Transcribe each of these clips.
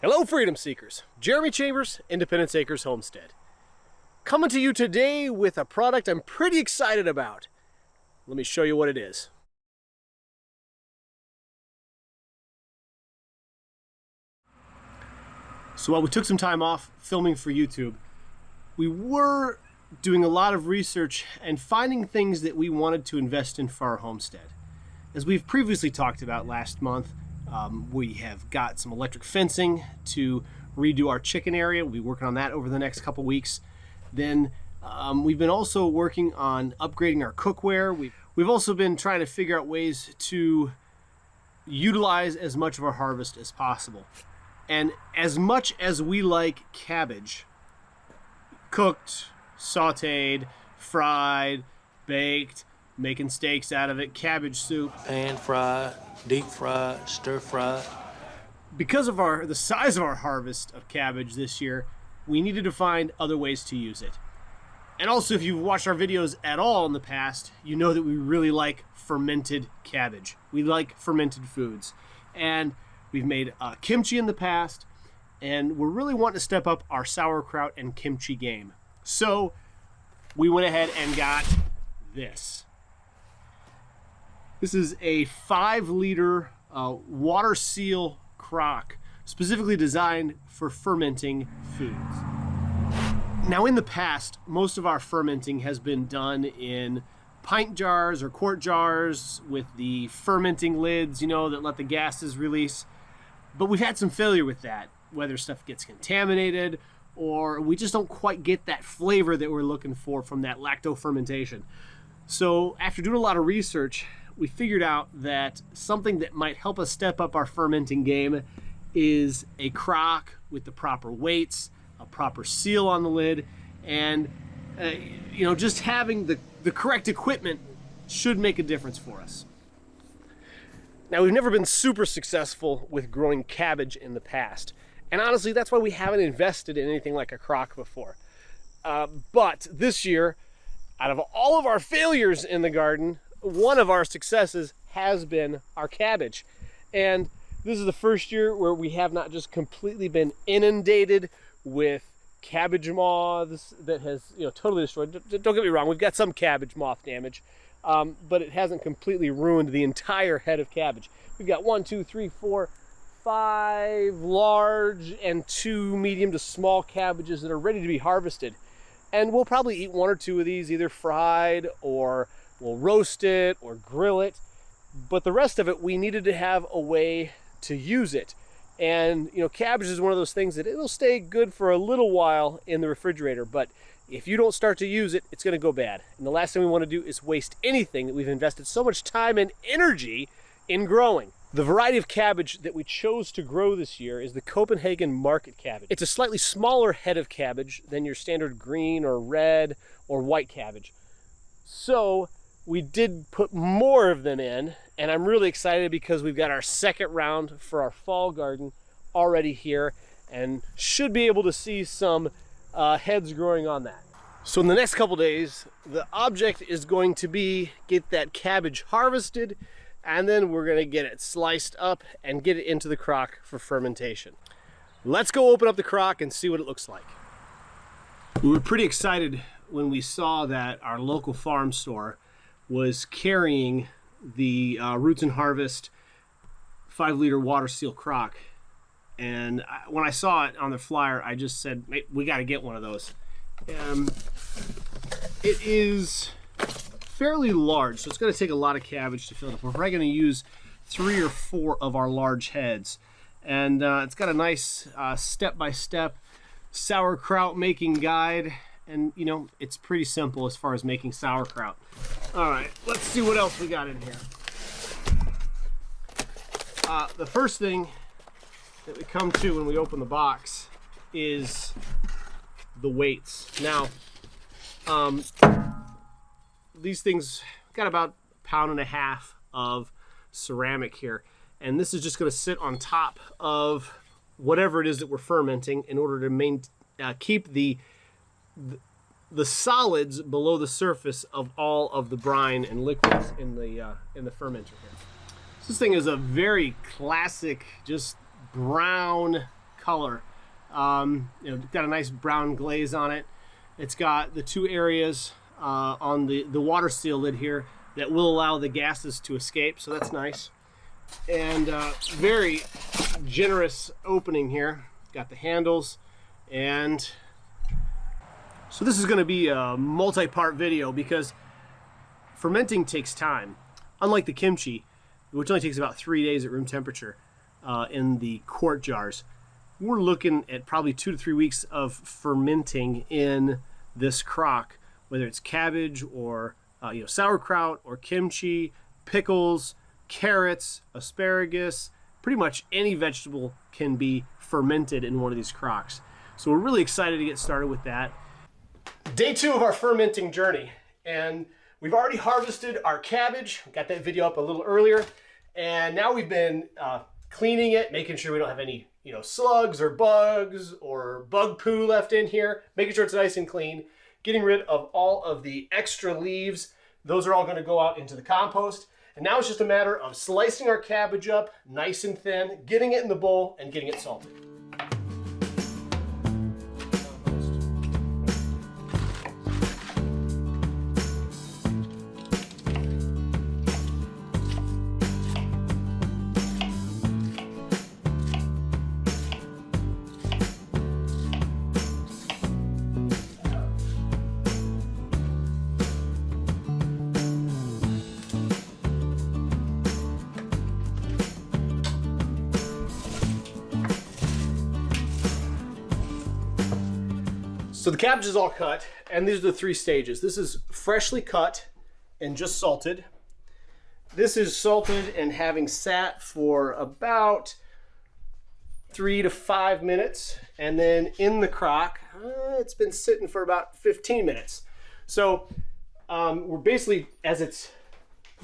Hello, Freedom Seekers. Jeremy Chambers, Independence Acres Homestead. Coming to you today with a product I'm pretty excited about. Let me show you what it is. So while we took some time off filming for YouTube, we were doing a lot of research and finding things that we wanted to invest in for our homestead. As we've previously talked about last month, we have got some electric fencing to redo our chicken area. We'll be working on that over the next couple weeks. Then we've been also working on upgrading our cookware. We've also been trying to figure out ways to utilize as much of our harvest as possible. And as much as we like cabbage, cooked, sauteed, fried, baked, making steaks out of it, cabbage soup, pan fried, deep fried, stir fried. Because of the size of our harvest of cabbage this year, we needed to find other ways to use it. And also, if you've watched our videos at all in the past, you know that we really like fermented cabbage. We like fermented foods. And we've made kimchi in the past, and we're really wanting to step up our sauerkraut and kimchi game. So we went ahead and got this. This is a 5-liter water seal crock, specifically designed for fermenting foods. Now, in the past, most of our fermenting has been done in pint jars or quart jars with the fermenting lids, you know, that let the gases release. But we've had some failure with that, whether stuff gets contaminated or we just don't quite get that flavor that we're looking for from that lacto fermentation. So after doing a lot of research, we figured out that something that might help us step up our fermenting game is a crock with the proper weights, a proper seal on the lid, and just having the correct equipment should make a difference for us. Now, we've never been super successful with growing cabbage in the past, and honestly, that's why we haven't invested in anything like a crock before. But this year, out of all of our failures in the garden, one of our successes has been our cabbage. And this is the first year where we have not just completely been inundated with cabbage moths that has totally destroyed. Don't get me wrong, we've got some cabbage moth damage, but it hasn't completely ruined the entire head of cabbage. We've got 5 large and 2 medium to small cabbages that are ready to be harvested. And we'll probably eat 1 or 2 of these, either fried or we'll roast it or grill it. But the rest of it, we needed to have a way to use it. And cabbage is one of those things that it'll stay good for a little while in the refrigerator, but if you don't start to use it, it's going to go bad. And the last thing we want to do is waste anything that we've invested so much time and energy in growing. The variety of cabbage that we chose to grow this year is the Copenhagen market cabbage. It's a slightly smaller head of cabbage than your standard green or red or white cabbage. So we did put more of them in, and I'm really excited because we've got our second round for our fall garden already here and should be able to see some heads growing on that. So in the next couple days, the object is going to be get that cabbage harvested, and then we're going to get it sliced up and get it into the crock for fermentation. Let's go open up the crock and see what it looks like. We were pretty excited when we saw that our local farm store was carrying the Roots and Harvest 5-liter water seal crock. And when I saw it on the flyer, I just said, hey, we got to get one of those. It is fairly large, so it's going to take a lot of cabbage to fill it up. We're probably going to use 3 or 4 of our large heads. And it's got a nice step-by-step sauerkraut making guide. And it's pretty simple as far as making sauerkraut. All right, let's see what else we got in here. The first thing that we come to when we open the box is the weights. Now, these things got about 1.5 pounds of ceramic here, and this is just going to sit on top of whatever it is that we're fermenting in order to keep the solids below the surface of all of the brine and liquids in the fermenter here. This thing is a very classic, just brown color. Got a nice brown glaze on it. It's got the 2 areas on the water seal lid here that will allow the gases to escape, so that's nice. And very generous opening here. Got the handles, and so this is going to be a multi-part video because fermenting takes time. Unlike the kimchi, which only takes about 3 days at room temperature in the quart jars, we're looking at probably 2 to 3 weeks of fermenting in this crock, whether it's cabbage or sauerkraut or kimchi, pickles, carrots, asparagus. Pretty much any vegetable can be fermented in one of these crocks. So we're really excited to get started with that. Day 2 of our fermenting journey, and we've already harvested our cabbage. Got that video up a little earlier, and now we've been cleaning it, making sure we don't have any slugs or bugs or bug poo left in here, making sure it's nice and clean, getting rid of all of the extra leaves. Those are all going to go out into the compost. And now it's just a matter of slicing our cabbage up nice and thin, getting it in the bowl, and getting it salted. So the cabbage is all cut, and these are the 3 stages. This is freshly cut and just salted. This is salted and having sat for about 3 to 5 minutes, and then in the crock, it's been sitting for about 15 minutes. So we're basically, as it's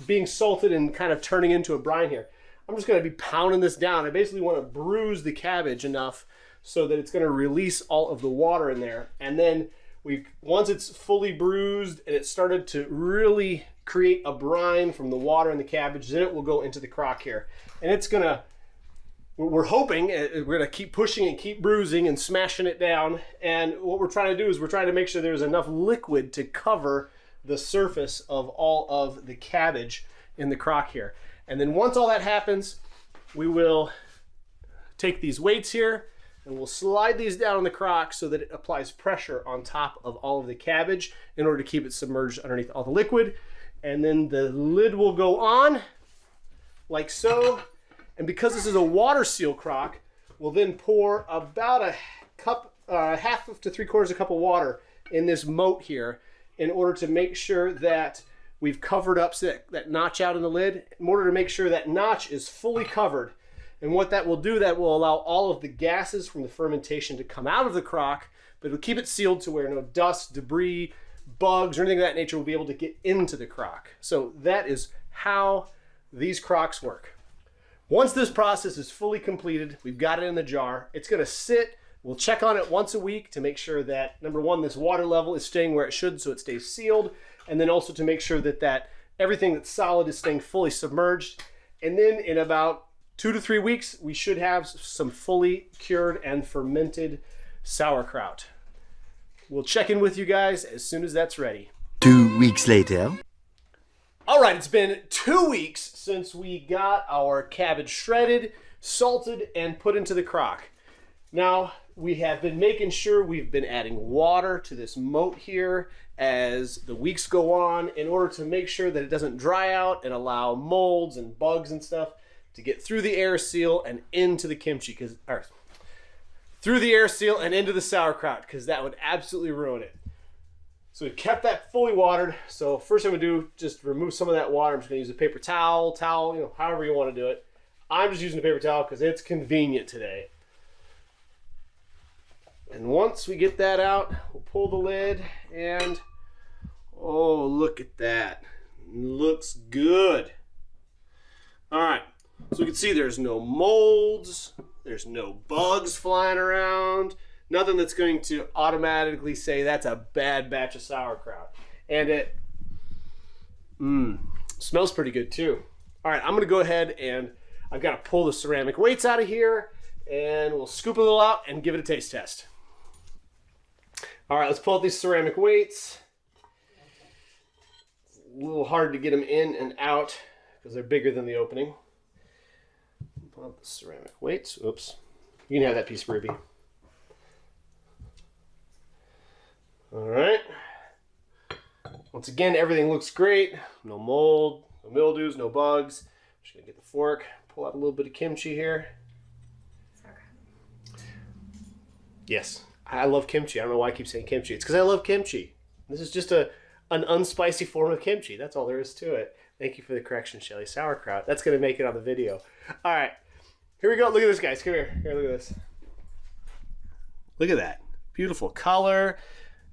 being salted and kind of turning into a brine here, I'm just going to be pounding this down. I basically want to bruise the cabbage enough so that it's going to release all of the water in there. And then once it's fully bruised and it started to really create a brine from the water and the cabbage, then it will go into the crock here. And it's going to, we're hoping, we're going to keep pushing and keep bruising and smashing it down. And what we're trying to do is we're trying to make sure there's enough liquid to cover the surface of all of the cabbage in the crock here. And then once all that happens, we will take these weights here and we'll slide these down in the crock so that it applies pressure on top of all of the cabbage in order to keep it submerged underneath all the liquid. And then the lid will go on like so. And because this is a water seal crock, we'll then pour about a cup, half to 3/4 cup of water in this moat here in order to make sure that we've covered up that notch out in the lid, in order to make sure that notch is fully covered. And what that will do, that will allow all of the gases from the fermentation to come out of the crock, but it'll keep it sealed to where no dust, debris, bugs, or anything of that nature will be able to get into the crock. So that is how these crocks work. Once this process is fully completed, we've got it in the jar, it's going to sit. We'll check on it once a week to make sure that, number one, this water level is staying where it should so it stays sealed, and then also to make sure that everything that's solid is staying fully submerged. And then in about 2 to 3 weeks, we should have some fully cured and fermented sauerkraut. We'll check in with you guys as soon as that's ready. 2 weeks later. All right, it's been 2 weeks since we got our cabbage shredded, salted, and put into the crock. Now, we have been making sure we've been adding water to this moat here as the weeks go on in order to make sure that it doesn't dry out and allow molds and bugs and stuff to get through the air seal and into the kimchi, through the air seal and into the sauerkraut, because that would absolutely ruin it. So we kept that fully watered. So first thing we do, just remove some of that water. I'm just gonna use a paper towel, however you want to do it. I'm just using a paper towel because it's convenient today. And once we get that out, we'll pull the lid and, oh, look at that. Looks good. All right. So we can see there's no molds, there's no bugs flying around, nothing that's going to automatically say that's a bad batch of sauerkraut. And it smells pretty good too. All right, I'm gonna go ahead and I've got to pull the ceramic weights out of here and we'll scoop a little out and give it a taste test. All right, let's pull out these ceramic weights. It's a little hard to get them in and out because they're bigger than the opening. Pull out the ceramic weights. Oops. You can have that piece, Ruby. All right. Once again, everything looks great. No mold, no mildews, no bugs. I'm just gonna get the fork, pull out a little bit of kimchi here. Yes, I love kimchi. I don't know why I keep saying kimchi. It's because I love kimchi. This is just an unspicy form of kimchi. That's all there is to it. Thank you for the correction, Shelly. Sauerkraut. That's gonna make it on the video. All right, here we go. Look at this, guys. Come here. Here, look at this. Look at that. Beautiful color.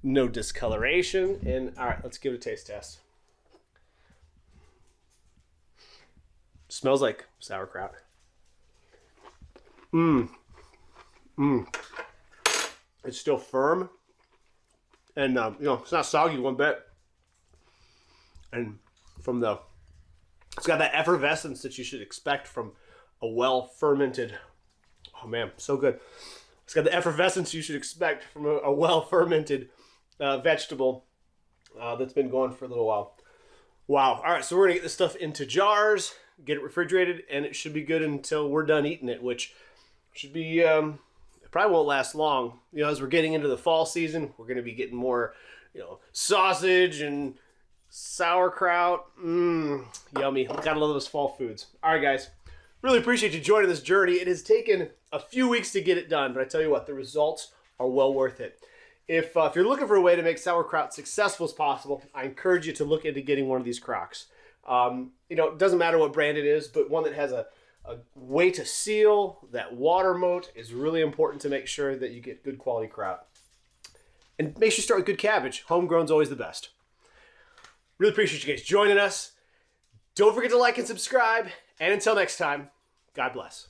No discoloration. And all right, let's give it a taste test. Smells like sauerkraut. It's still firm. And, it's not soggy one bit. And it's got that effervescence that you should expect from a well-fermented, oh man, so good. It's got the effervescence you should expect from a well-fermented vegetable that's been going for a little while. Wow. All right, so we're going to get this stuff into jars, get it refrigerated, and it should be good until we're done eating it, which should be, it probably won't last long. As we're getting into the fall season, we're going to be getting more, sausage and sauerkraut. Yummy. Gotta love those fall foods. All right, guys. Really appreciate you joining this journey. It has taken a few weeks to get it done, but I tell you what, the results are well worth it. If you're looking for a way to make sauerkraut successful as possible, I encourage you to look into getting one of these crocks. It doesn't matter what brand it is, but one that has a way to seal, that water moat is really important to make sure that you get good quality kraut. And make sure you start with good cabbage. Homegrown's always the best. Really appreciate you guys joining us. Don't forget to like and subscribe. And until next time, God bless.